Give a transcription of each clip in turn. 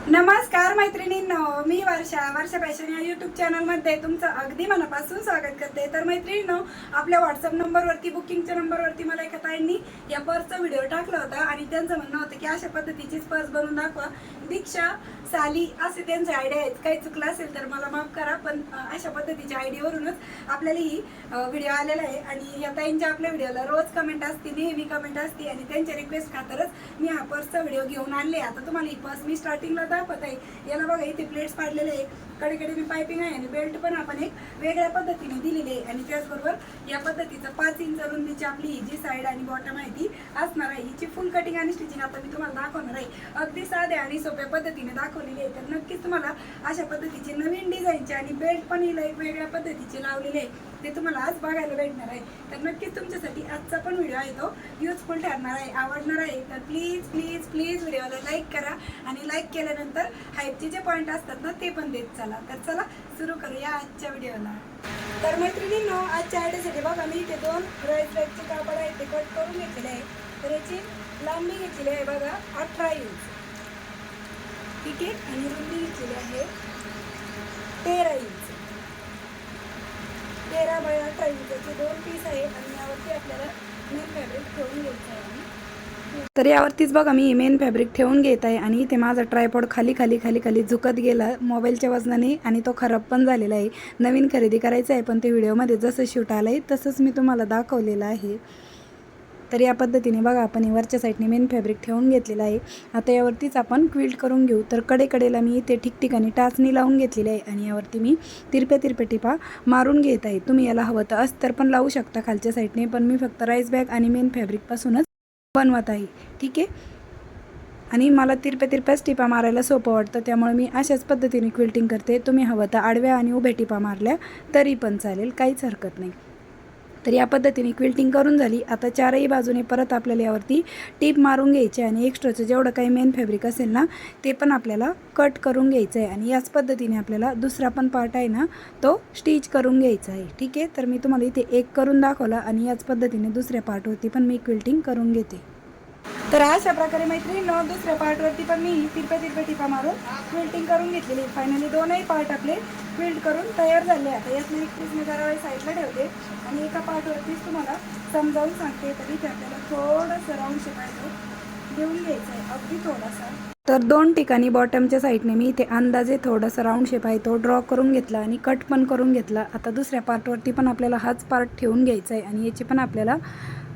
नमस्कार मैत्रिणींनो, मी वर्षा फॅशन या यूट्यूब चॅनलमध्ये तुमचं अगदी मनापासून स्वागत करते। तर मैत्रिणींनो, आपल्या व्हॉट्सअप नंबरवरती बुकिंगच्या नंबरवरती मला एका ताईंनी या पर्सचा व्हिडिओ टाकला होता आणि त्यांचं म्हणणं होतं की अशा पद्धतीचीच पर्स बनवून दाखवा। दीक्षा साली असे त्यांचे आयडिया आहेत, काही चुकलं असेल तर मला माफ करा, पण अशा पद्धतीच्या आयडियावरूनच आपल्याला ही व्हिडिओ आलेला आहे। आणि या ताईंच्या आपल्या व्हिडिओला रोज कमेंट असते, नेहमी कमेंट असते आणि त्यांच्या रिक्वेस्ट खातरच मी हा पर्सचा व्हिडिओ घेऊन आणले। आता तुम्हाला ही पर्स मी स्टार्टिंगला दाखवत आहे। याला बघा, इथे प्लेट्स पाडलेले आहे, कडेकडे मी पाइपिंग आहे आणि बेल्ट पण आपण एक वेगळ्या पद्धतीने दिलेली आहे। आणि त्याचबरोबर या पद्धतीचं 5 इंच रुंदीची आपली जी साईड आणि बॉटम आहे ती असणार आहे। हिची फुल कटिंग आणि स्टिचिंग आता मी तुम्हाला दाखवणार आहे, अगदी साध्या आणि सोप्या पद्धतीने दाखवलेली आहे। तर नक्कीच तुम्हाला अशा पद्धतीचे नवीन डिझाईनचे आणि बेल्ट पण हिला एक वेगळ्या पद्धतीचे लावलेले आहे, ते तुम्हाला आज बघायला भेटणार आहे। तर नक्कीच तुमच्यासाठी आजचा पण व्हिडिओ आहे तो युजफुल ठरणार आहे, आवडणार आहे। तर प्लीज प्लीज प्लीज व्हिडिओला लाईक करा आणि लाईक केल्यानंतर हाईपचे जे पॉईंट असतात ना ते पण देत चला। तर चला सुरू करूया आजच्या व्हिडिओला। तर मैत्रिणींनो, आजच्या आयडियासाठी बघा, मी इथे 2 राईस बॅगचे कापड आहे ते कट करून घेतलेले आहे। तर याची लांबी घेतलेली आहे बघा 18 इंच, ठीक आहे, आणि रुंदी घेतलेली आहे 13 इंच। 13 बाय 18 इंचाचे 2 पीस आहे आणि यावरती आपल्याला मेन फॅब्रिक ठेवून घ्यायचं आहे। तर यावरतीच बघा मी मेन फॅब्रिक ठेवून घेत आहे आणि इथे माझा ट्रायपॉड खाली झुकत गेला मोबाईलच्या वजनाने आणि तो खराब पण झालेला आहे। नवीन खरेदी करायचं आहे, पण ते व्हिडिओमध्ये जसं शूट आलं आहे तसंच मी तुम्हाला दाखवलेलं आहे। तर या पद्धतीने बघा आपण वरच्या साईडने मेन फॅब्रिक ठेवून घेतलेलं आहे। आता यावरतीच आपण क्विल्ट करून घेऊ। तर कडेकडेला मी इथे ठिकठिकाणी टाचणी लावून घेतलेली आहे आणि यावरती मी तिरप्या टिपा मारून घेत आहे। तुम्ही याला हवं तर अस्तर पण लावू शकता खालच्या साईडने, पण मी फक्त राईस बॅग आणि मेन फॅब्रिकपासूनच बनवत आहे, ठीक आहे। आणि मला तिरप्याच टिपा मारायला सोपं वाटतं, त्यामुळे मी अशाच पद्धतीने क्विल्टिंग करते। तुम्ही हवं तर आडव्या आणि उभ्या टिपा मारल्या तरी पण चालेल, काहीच हरकत नाही। तर या पद्धतीने क्विल्टिंग करून झाली। आता चारही बाजूने परत आपल्याला यावरती टिप मारून घ्यायची आणि एक्स्ट्राचं जेवढं काही मेन फॅब्रिक असेल ना ते पण आपल्याला कट करून घ्यायचं आहे आणि याच पद्धतीने आपल्याला दुसरा पण पार्ट आहे ना तो स्टिच करून घ्यायचा आहे, ठीक आहे। तर मी तुम्हाला इथे एक करून दाखवला आणि याच पद्धतीने दुसऱ्या पार्टवरती पण मी क्विल्टिंग करून घेते। तर अशा प्रकारे मैत्रिणींनो, दुसऱ्या पार्टवरती पण मी तिरप्या टिपा मारून क्विल्टिंग करून घेतलेली। फायनली दोनही पार्ट आपले क्विल्ट करून तयार झाले। आता यातनं एक पीस मी जरा साईडला ठेवते आणि एका पार्टवरतीच तुम्हाला समजावून सांगते। तरी ते आपल्याला थोडंसं राऊंड शेप देऊन घ्यायचं आहे, अगदी थोडासा। तर 2 ठिकाणी बॉटमच्या साईडने मी इथे अंदाजे थोडासा राऊंड शेप आहे तो ड्रॉ करून घेतला आणि कट पण करून घेतला। आता दुसऱ्या पार्टवरती पण आपल्याला हाच पार्ट ठेवून घ्यायचा आहे आणि याची पण आपल्याला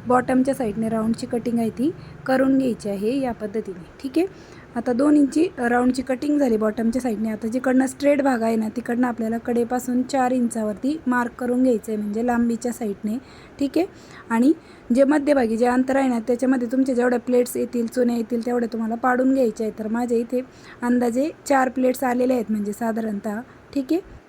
बॉटमच्या साईडने राऊंडची कटिंग आहे ती करून घ्यायची आहे या पद्धतीने, ठीक आहे। आता 2 इंची राऊंडची कटिंग झाली बॉटमच्या साईडने। आता जिकडनं स्ट्रेट भाग आहे ना तिकडनं आपल्याला कडेपासून 4 इंचावरती मार्क करून घ्यायचं आहे, म्हणजे लांबीच्या साईडने, ठीक आहे। आणि जे मध्यभागी जे अंतर आहे ना त्याच्यामध्ये तुमचे जेवढ्या प्लेट्स येतील, चुन्या येतील तेवढे तुम्हाला पाडून घ्यायचे आहे। तर माझ्या इथे अंदाजे 4 प्लेट्स आलेले आहेत म्हणजे साधारणतः, ठीक आहे।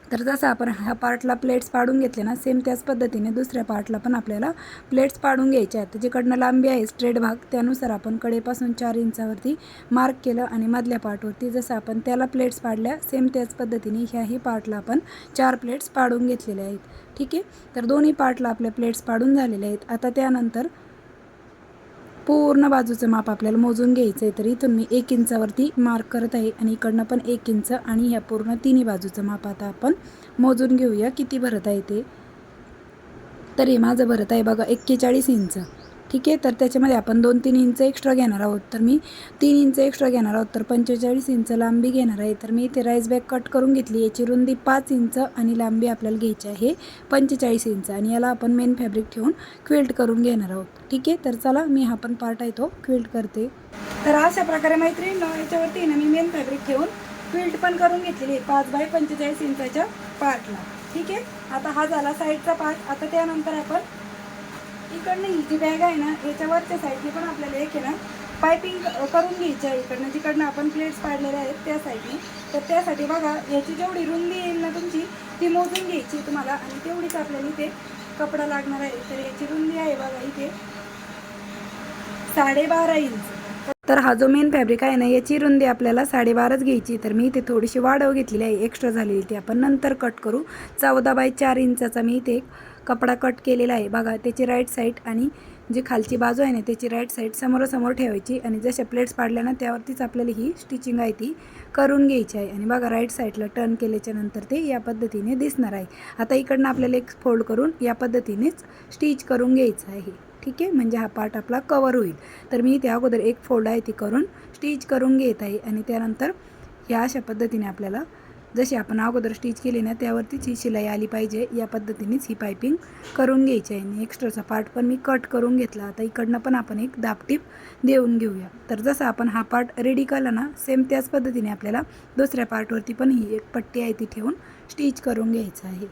तर जसं आपण ह्या पार्टला प्लेट्स पाडून घेतले ना सेम त्याच पद्धतीने दुसऱ्या पार्टला पण आपल्याला प्लेट्स पाडून घ्यायच्या आहेत। जिकडनं लांबी आहे स्ट्रेट भाग त्यानुसार आपण कडेपासून 4 इंचावरती मार्क केलं आणि मधल्या पार्टवरती जसं आपण त्याला प्लेट्स पाडल्या सेम त्याच पद्धतीने ह्याही पार्टला आपण 4 प्लेट्स पाडून घेतलेल्या आहेत, ठीक आहे। तर दोन्ही पार्टला आपल्या प्लेट्स पाडून झालेल्या आहेत। आता त्यानंतर पूर्ण बाजूचं माप आपल्याला मोजून घ्यायचं आहे। तर इथून मी 1 इंचावरती मार्क करत आहे आणि इकडनं पण 1 इंच आणि ह्या पूर्ण तिन्ही बाजूचं माप आता आपण मोजून घेऊया किती भरत आहे ते। तर हे माझं भरत आहे बघा 41 इंच, ठीक आहे। तर त्याच्यामध्ये आपण 2-3 इंच एक्स्ट्रा घेणार आहोत, तर मी 3 इंच एक्स्ट्रा घेणार आहोत, तर 45 इंच लांबी घेणार आहे। तर मी इथे राईस बॅग कट करून घेतली, याची रुंदी 5 इंच आणि लांबी आपल्याला घ्यायची आहे 45 इंच आणि याला आपण मेन फॅब्रिक ठेवून क्विल्ट करून घेणार आहोत, ठीक आहे। तर चला मी हा पण पार्ट आहे तो क्विल्ट करते। तर अशा प्रकारे मैत्रिणींनो, याच्यावरती ना मी मेन फॅब्रिक ठेवून क्विल्ट पण करून घेतलेली आहे 5 बाय 45 इंचाच्या पार्टला, ठीक आहे। आता हा झाला साईडचा पार्ट। आता त्यानंतर आपण इकडनं ही जी बॅग आहे ना याच्यावरच्या साईडने पण आपल्याला एक आहे ना पायपिंग करून घ्यायची आहे इकडनं, जिकडनं आपण प्लेट्स पाडलेल्या आहेत त्या साईडने। तर त्यासाठी बघा याची जेवढी रुंदी येईल ना तुमची ती मोजून घ्यायची तुम्हाला आणि तेवढीच आपल्याला इथे कपडा लागणार आहे। तर याची रुंदी आहे बघा इथे 12.5 इंच। तर हा जो मेन फॅब्रिक आहे ना याची रुंदी आपल्याला 12.5 घ्यायची। तर मी इथे थोडीशी वाढव घेतलेली आहे, एक्स्ट्रा झालेली ती आपण नंतर कट करू। 14 बाय 4 इंचाचा मी इथे कपडा कट केलेला आहे बघा, त्याची राईट साईड आणि जी खालची बाजू आहे ना त्याची राईट साईड समोरासमोर ठेवायची आणि जशा प्लेट्स पाडल्या ना त्यावरतीच आपल्याला ही स्टिचिंग आहे ती करून घ्यायची आहे. आणि बघा राईट साईडला टर्न केल्याच्या नंतर ते या पद्धतीने दिसणार आहे. आता इकडनं आपल्याला एक फोल्ड करून या पद्धतीनेच स्टिच करून घ्यायचं आहे. ठीक आहे, म्हणजे हा पार्ट आपला कवर होईल. तर मी इथे अगोदर एक फोल्ड आहे ती करून स्टिच करून घेत आहे आणि त्यानंतर ह्या अशा पद्धतीने आपल्याला जशी आपण अगोदर स्टिच केली ना त्यावरतीच ही शिलाई आली पाहिजे या पद्धतीनेच ही पायपिंग करून घ्यायची आहे. आणि एक्स्ट्राचा पार्ट पण मी कट करून घेतला. आता इकडनं पण आपण एक दाबटीप देऊन घेऊया. तर जसं आपण हा पार्ट रेडी केला ना सेम त्याच पद्धतीने आपल्याला दुसऱ्या पार्टवरती पण ही एक पट्टी आहे ती ठेवून स्टिच करून घ्यायचं आहे.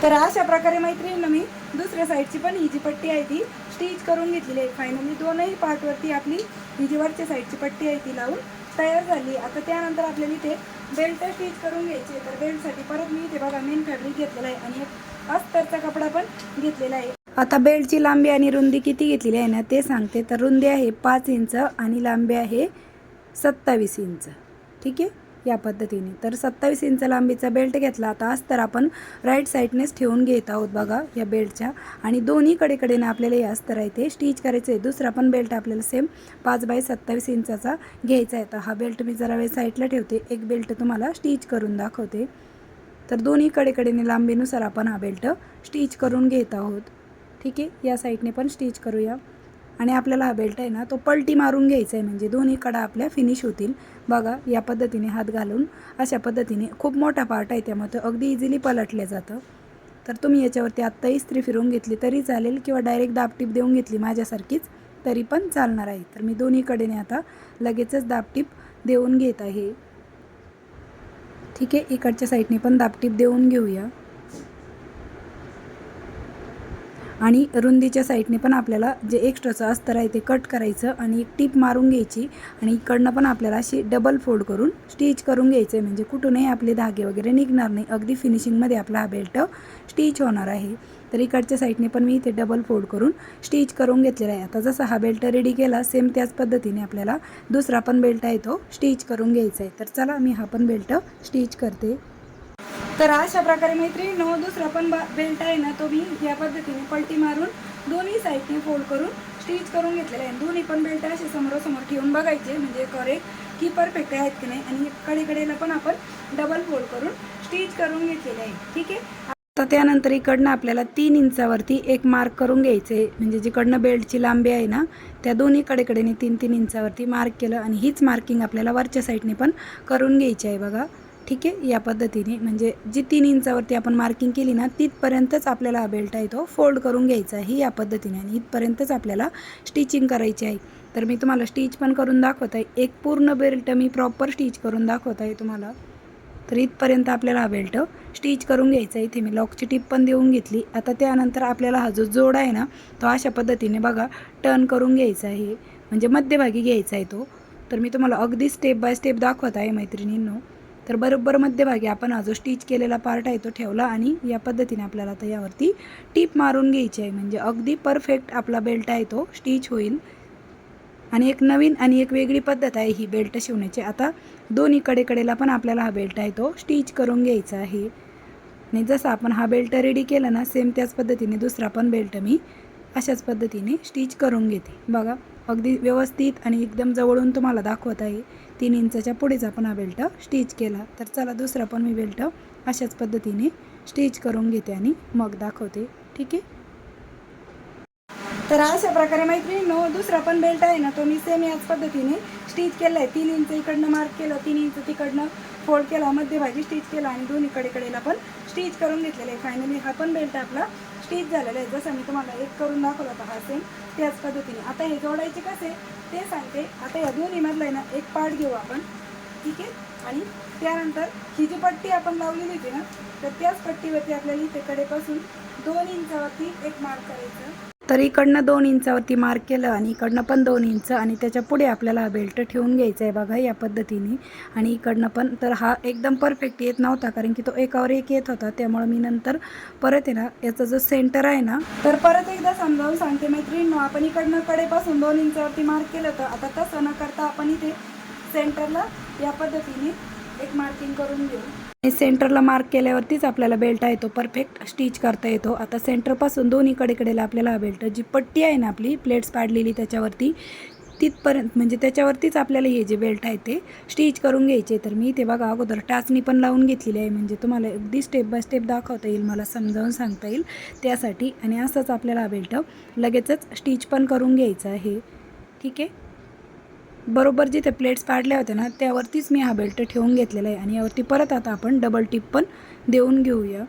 तर अशा प्रकारे मैत्रिणींना मी दुसऱ्या साईडची पण ही जी पट्टी आहे ती स्टिच करून घेतलेली आहे. फायनली दोनही पार्टवरती आपली ही जी वरच्या साईडची पट्टी आहे ती लावून तयार झाली. आता त्यानंतर आपल्याला इथे बेल्ट स्टिच करून घ्यायचे. तर बेल्टसाठी परत मी इथे बघा मेन फॅब्रिक घेतलेला आहे आणि एक अस्तरचा कपडा पण घेतलेला आहे. आता बेल्टची लांबी आणि रुंदी किती घेतलेली आहे ना ते सांगते. तर रुंदी आहे 5 इंच आणि लांबी आहे 27 इंच. ठीक आहे, या पद्धतीने. तर 27 इंच लांबीचा बेल्ट घेतला. आता अस्तर आपण राईट साईडनेच ठेवून घेत आहोत बघा या बेल्टच्या आणि दोन्ही कडेकडेने आपल्याला हे अस्तर आहे ते स्टिच करायचं आहे. दुसरा पण बेल्ट आपल्याला सेम 5 बाय 27 इंचाचा घ्यायचा आहे. तर हा बेल्ट मी जरा वेळ साईडला ठेवते. एक बेल्ट तुम्हाला स्टिच करून दाखवते. तर दोन्ही कडेकडेने लांबीनुसार आपण हा बेल्ट स्टिच करून घेत आहोत. ठीक आहे, या साईडने पण स्टिच करूया. आणि आपल्याला हा बेल्ट आहे ना तो पलटी मारून घ्यायचा आहे म्हणजे दोन्ही कडा आपल्या फिनिश होतील. बघा या पद्धतीने हात घालून अशा पद्धतीने खूप मोठा पार्ट आहे त्यामुळे तो अगदी इझिली पलटलं जातं. तर तुम्ही याच्यावरती आत्ता इस्त्री फिरवून घेतली तरी चालेल किंवा डायरेक्ट दाबटीप देऊन घेतली माझ्यासारखीच तरी पण चालणार आहे. तर मी दोन्ही कडेने आता लगेचच दाबटीप देऊन घेत आहे. ठीक आहे, इकडच्या साईडने पण दाबटीप देऊन घेऊया. आणि रुंदीच्या साईडने पण आपल्याला जे एक्स्ट्राचं अस्तर आहे ते कट करायचं आणि एक टीप मारून घ्यायची आणि इकडनं पण आपल्याला अशी डबल फोल्ड करून स्टिच करून घ्यायचं आहे म्हणजे कुठूनही आपले धागे वगैरे निघणार नाही. अगदी फिनिशिंगमध्ये आपला हा बेल्ट स्टिच होणार आहे. तर इकडच्या साईडने पण मी इथे डबल फोल्ड करून स्टिच करून घेतलेला आहे. आता जसा हा बेल्ट रेडी केला सेम त्याच पद्धतीने आपल्याला दुसरा पण बेल्ट आहे तो स्टिच करून घ्यायचा आहे. तर चला मी हा पण बेल्ट स्टिच करते. तर अशा प्रकारे मैत्रिणींनो दुसरा पण बेल्ट आहे ना तो मी या पद्धतीने पलटी मारून दोन्ही साईडने फोल्ड करून स्टिच करून घेतलेला आहे. दोन्ही पण बेल्ट असे समोरासमोर ठेवून बघायचे म्हणजे करेक्ट की परफेक्ट आहेत की नाही. आणि कडेकडेला पण आपण डबल फोल्ड करून स्टिच करून घेतलेले आहे. ठीक आहे, आता त्यानंतर इकडनं आपल्याला 3 इंचावरती एक मार्क करून घ्यायचं आहे म्हणजे जिकडनं बेल्टची लांबी आहे ना त्या दोन्ही कडेकडेने 3-3 इंचावरती मार्क केलं आणि हीच मार्किंग आपल्याला वरच्या साईडने पण करून घ्यायची आहे बघा. ठीक आहे, या पद्धतीने म्हणजे जी 3 इंचावरती आपण मार्किंग केली ना तिथपर्यंतच आपल्याला हा बेल्ट आहे तो फोल्ड करून घ्यायचा आहे या पद्धतीने आणि इथपर्यंतच आपल्याला स्टिचिंग करायची आहे. तर मी तुम्हाला स्टिच पण करून दाखवत आहे. एक पूर्ण बेल्ट मी प्रॉपर स्टिच करून दाखवत आहे तुम्हाला. तर इथपर्यंत आपल्याला हा बेल्ट स्टिच करून घ्यायचा आहे. इथे मी लॉकची टिप पण देऊन घेतली. आता त्यानंतर आपल्याला हा जो जोड आहे ना तो अशा पद्धतीने बघा टर्न करून घ्यायचा आहे म्हणजे मध्यभागी घ्यायचा आहे तो. तर मी तुम्हाला अगदी स्टेप बाय स्टेप दाखवत आहे मैत्रिणींनो. तर बरोबर मध्यभागी आपण हा जो स्टिच केलेला पार्ट आहे तो ठेवला आणि या पद्धतीने आपल्याला आता यावरती टीप मारून घ्यायची आहे म्हणजे अगदी परफेक्ट आपला बेल्ट आहे तो स्टिच होईल. आणि एक नवीन आणि एक वेगळी पद्धत आहे ही बेल्ट शिवण्याची. आता दोन्ही कडेकडेला पण आपल्याला हा बेल्ट आहे तो स्टिच करून घ्यायचा आहे. आणि जसं आपण हा बेल्ट रेडी केला ना सेम त्याच पद्धतीने दुसरा पण बेल्ट मी अशाच पद्धतीने स्टिच करून घेते. बघा अगदी व्यवस्थित आणि एकदम जवळून तुम्हाला दाखवत आहे. 3 इंचाच्या पुढेच आपण हा बेल्ट स्टिच केला. तर चला दुसरा पण मी बेल्ट अशाच पद्धतीने स्टिच करून घेते आणि मग दाखवते. ठीक आहे, तर अशा प्रकारे मैत्रिणींनो दुसरा पण बेल्ट आहे ना तो मी सेम याच पद्धतीने स्टिच केला आहे. 3 इंच इकडनं मार्क केलं, 3 इंच तिकडनं फोल्ड केला, मध्यभागी स्टिच केला आणि दोन्ही कडेला पण स्टिच करून घेतलेलं आहे. फायनली हा पण बेल्ट आपला स्टिच झालेला आहे. जसं मी तुम्हाला एक करून दाखवला होता हा सेम त्याच पद्धतीने. आता हे जोडायचे कसे ते सांगते. आता या दोन्हीमधलं आहे ना एक पार्ट घेऊ आपण. ठीक आहे, आणि त्यानंतर ही जी पट्टी आपण लावलेली होती ना तर त्याच पट्टीवरती आपल्याला इथे कडेपासून 2 इंचावरती एक मार्क करायचं. तर इकडनं 2 इंचावरती मार्क केलं आणि इकडनं पण 2 इंच आणि त्याच्या पुढे आपल्याला हा बेल्ट ठेवून घ्यायचा आहे बघा या पद्धतीने. आणि इकडनं पण तर हा एकदम परफेक्ट येत नव्हता कारण की तो एकावर एक येत होता त्यामुळे मी नंतर परत आहे ना याचा जो सेंटर आहे ना तर परत एकदा समजावून सांगते मैत्रिणींनो. आपण इकडनं कडेपासून 2 इंचावरती मार्क केलं होतं. आता तसं न करता आपण इथे सेंटरला या पद्धतीने एक मार्किंग करून घेऊ. सेंटरला मार्क केल्यावरतीच आपल्याला बेल्ट आहे तो परफेक्ट स्टिच करता येतो. आता सेंटरपासून दोन्ही कडेला आपल्याला हा बेल्ट जी पट्टी आहे ना आपली प्लेट्स पाडलेली त्याच्यावरती तिथपर्यंत म्हणजे त्याच्यावरतीच आपल्याला हे जे बेल्ट आहे ते स्टिच करून घ्यायचे. तर मी ते बघा अगोदर टाचणी पण लावून घेतलेली आहे म्हणजे तुम्हाला अगदी स्टेप बाय स्टेप दाखवता येईल, मला समजावून सांगता येईल त्यासाठी. आणि असंच आपल्याला हा बेल्ट लगेचच स्टिच पण करून घ्यायचा आहे. ठीक आहे, बरोबर जिथे प्लेट्स पाडल्या होत्या ना त्यावरतीच मी हा बेल्ट ठेवून घेतलेला आहे. आणि यावरती परत आता आपण डबल टिप पण देऊन घेऊया.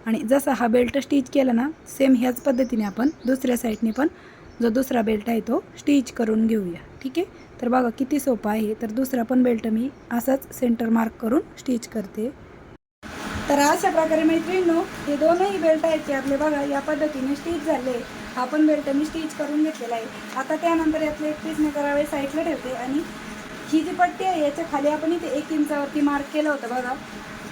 आणि जसा हा बेल्ट स्टिच केला ना सेम ह्याच पद्धतीने आपण दुसऱ्या साईडने पण जो दुसरा बेल्ट आहे तो स्टिच करून घेऊया. ठीक आहे, तर बघा किती सोपा आहे. तर दुसरा पण बेल्ट मी असाच सेंटर मार्क करून स्टिच करते. तर अशा प्रकारे मैत्रिणींनो हे दोनही बेल्ट आहेत ते आपले बघा या पद्धतीने स्टिच झाले. हा पण बेल्ट मी स्टिच करून घेतलेला आहे. आता त्यानंतर यातले एक पीस मी करावे साईडला ठेवते. आणि ही जी पट्टी आहे याच्या खाली आपण इथे 1 इंचावरती मार्क केलं होतं बघा.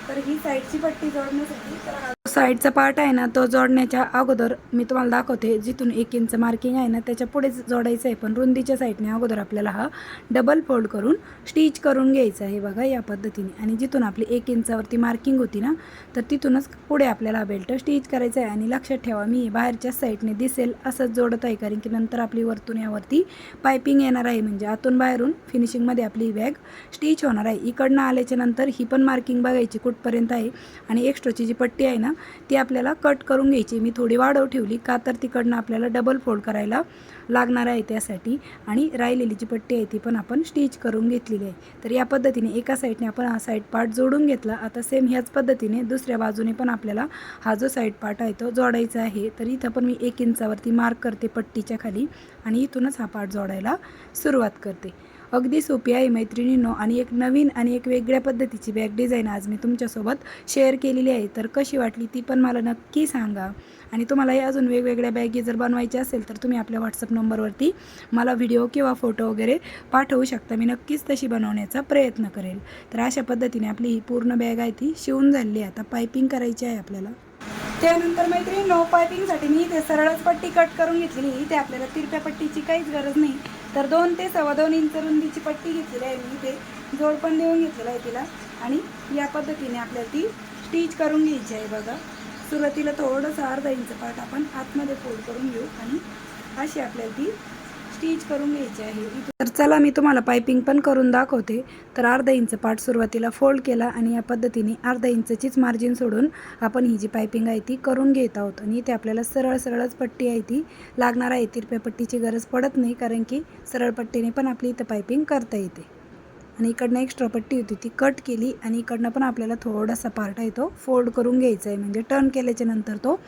तर ही साईडची पट्टी जोडण्यासाठी तर साईडचा पार्ट आहे ना तो जोडण्याच्या अगोदर मी तुम्हाला दाखवते. जिथून 1 इंच मार्किंग आहे ना त्याच्या पुढेच जोडायचं आहे, पण रुंदीच्या साईडने अगोदर आपल्याला हा डबल फोल्ड करून स्टिच करून घ्यायचा आहे बघा या पद्धतीने. आणि जिथून आपली 1 इंचावरती मार्किंग होती ना तर तिथूनच पुढे आपल्याला हा बेल्ट स्टिच करायचा आहे. आणि लक्षात ठेवा मी बाहेरच्या साईडने दिसेल असंच जोडत आहे, कारण की नंतर आपली वरतून यावरती पायपिंग येणार आहे, म्हणजे आतून बाहेरून फिनिशिंगमध्ये आपली बॅग स्टिच होणार आहे. इकडनं आल्याच्या नंतर ही पण मार्किंग बघायची कुठपर्यंत आहे. आणि एक्स्ट्राची जी पट्टी आहे ना ती आपल्याला कट करून घ्यायची. मी थोडी वाढव ठेवली का तर तिकडनं आपल्याला डबल फोल्ड करायला लागणार आहे त्यासाठी. आणि राहिलेली जी पट्टी आहे ती पण आपण स्टिच करून घेतलेली आहे. तर या पद्धतीने एका साईडने आपण हा साईड पार्ट जोडून घेतला. आता सेम ह्याच पद्धतीने दुसऱ्या बाजूने पण आपल्याला हा जो साईड पार्ट आहे तो जोडायचा आहे. तर इथं पण मी 1 इंचावरती मार्क करते पट्टीच्या खाली आणि इथूनच हा पार्ट जोडायला सुरुवात करते. अगदी सोपी आहे मैत्रिणींनो. आणि एक नवीन आणि एक वेगळ्या पद्धतीची बॅग डिझाईन आज मी तुमच्यासोबत शेअर केलेली आहे. तर कशी वाटली ती पण मला नक्की सांगा. आणि तुम्हालाही अजून वेगवेगळ्या बॅगी जर बनवायच्या असेल तर तुम्ही आपल्या व्हॉट्सअप नंबरवरती मला व्हिडिओ किंवा फोटो वगैरे पाठवू शकता. मी नक्कीच तशी बनवण्याचा प्रयत्न करेल. तर अशा पद्धतीने आपली ही पूर्ण बॅग आहे ती शिवून झाली आहे. आता पायपिंग करायची आहे आपल्याला. त्यानंतर मैत्रिणींनो पायपिंगसाठी मी इथे सरळच पट्टी कट करून घेतलेली. इथे आपल्याला तिरप्या पट्टीची काहीच गरज नाही. तर 2 ते 2.25 इंच रुंदीची पट्टी घेतलेली आहे मी. इथे जोड पण देऊन घेतलेला आहे तिला. आणि या पद्धतीने आपल्याला ती स्टिच करून घ्यायची आहे बघा. सुरुवातीला थोडंसं अर्धा इंच पार्ट आपण आतमध्ये फोल्ड करून घेऊ आणि अशी आपल्याला ती स्टिच करून घ्यायची आहे. तर चला मी तुम्हाला पायपिंग पण करून दाखवते. तर अर्धा इंच पार्ट सुरुवातीला फोल्ड केला आणि या पद्धतीने अर्धा इंचचीच मार्जिन सोडून आपण ही जी पायपिंग आहे ती करून घेत आहोत. आणि इथे आपल्याला सरळच पट्टी आहे ती लागणार आहे. तिरप्या पट्टीची गरज पडत नाही, कारण की सरळ पट्टीने पण आपली इथं पायपिंग करता येते. आणि इकडनं एक्स्ट्रा पट्टी होती ती कट केली. आणि इकडनं पण आपल्याला थोडासा पार्ट आहे तो फोल्ड करून घ्यायचा आहे, म्हणजे टर्न केल्याच्या नंतर तो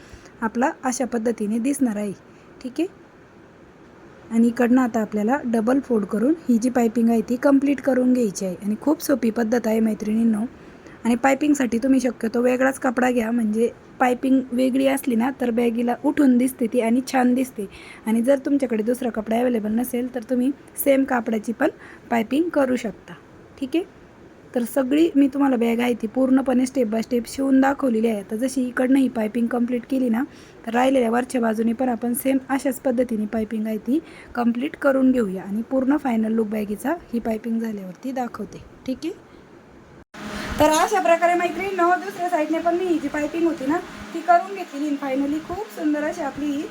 आपला अशा पद्धतीने दिसणार आहे. ठीक आहे, आणि इकडनं आता आपल्याला डबल फोल्ड करून ही जी पायपिंग आहे ती कंप्लीट करून घ्यायची आहे. आणि खूप सोपी पद्धत आहे मैत्रिणींनो. आणि पायपिंगसाठी तुम्ही शक्यतो वेगळाच कपडा घ्या, म्हणजे पायपिंग वेगळी असली ना तर बॅगीला उठून दिसते ती आणि छान दिसते. आणि जर तुमच्याकडे दुसरा कपडा अवेलेबल नसेल तर तुम्ही सेम कापडाची पण पायपिंग करू शकता. ठीक आहे, तर सगळी मी तुम्हाला बॅग आहे ती पूर्णपणे स्टेप बाय स्टेप शिवून दाखवलेली आहे. तर जशी इकडनं ही पायपिंग कंप्लीट केली ना तर राहिलेल्या वरच्या बाजूने पण आपण सेम अशाच पद्धतीने पायपिंग आहे ती कंप्लीट करून घेऊया. आणि पूर्ण फायनल लुक बॅगीचा ही पायपिंग झाल्यावरती दाखवते. ठीक आहे, तर अशा प्रकारे मैत्रिणींनो दुसऱ्या साईडने पण मी ही जी पायपिंग होती ना ती करून घेतलेली. फायनली खूप सुंदर अशी आपली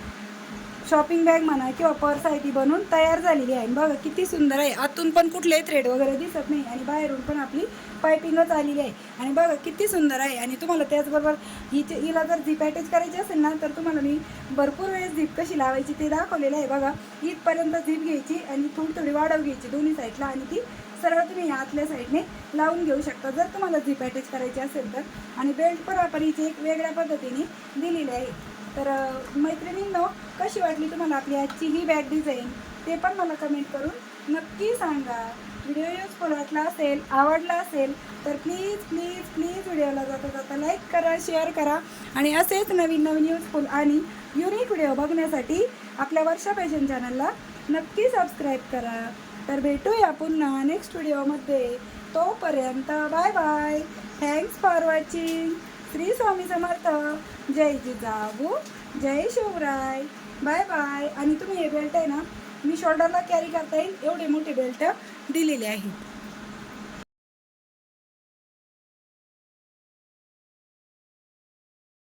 शॉपिंग बॅग म्हणा किंवा पर्स आहे ती बनवून तयार झालेली आहे. बघा किती सुंदर आहे. आतून पण कुठलेही थ्रेड वगैरे दिसत नाही आणि बाहेरून पण आपली पायपिंगच आलेली आहे. आणि बघा किती सुंदर आहे. आणि तुम्हाला त्याचबरोबर हिला जर झीप अटॅच करायची असेल ना तर तुम्हाला मी भरपूर वेळेस झीप कशी लावायची ते दाखवलेलं आहे. बघा इथपर्यंत झीप घ्यायची आणि थोडी वाढव घ्यायची दोन्ही साईडला आणि ती सरळ तुम्ही आतल्या साईडने लावून घेऊ शकता जर तुम्हाला झीप अटॅच करायची असेल तर. आणि बेल्ट पण आपण इथे एक वेगळ्या पद्धतीने दिलेली आहे. तर मैत्रिणींनो कशी वाटली तुम्हाला आपली आजची ही बॅग डिझाईन ते पण मला कमेंट करून नक्की सांगा. व्हिडिओ युजफुल वाटला असेल, आवडला असेल तर प्लीज व्हिडिओला जाता लाईक करा, शेअर करा. आणि असेच नवीन युजफुल आणि युनिक व्हिडिओ बघण्यासाठी आपल्या वर्षा फॅशन चॅनलला नक्की सबस्क्राईब करा. तर भेटूया पुन्हा नेक्स्ट व्हिडिओमध्ये. तोपर्यंत bye bye. Thanks for watching. Shri Swami Samarth. जय जिजाऊ, जय शिवराय. Bye bye. आणि तुम्ही हे बेल्ट आहे ना मी शोल्डरला कॅरी करता येईल एवढे मोठे बेल्ट दिलेले आहेत.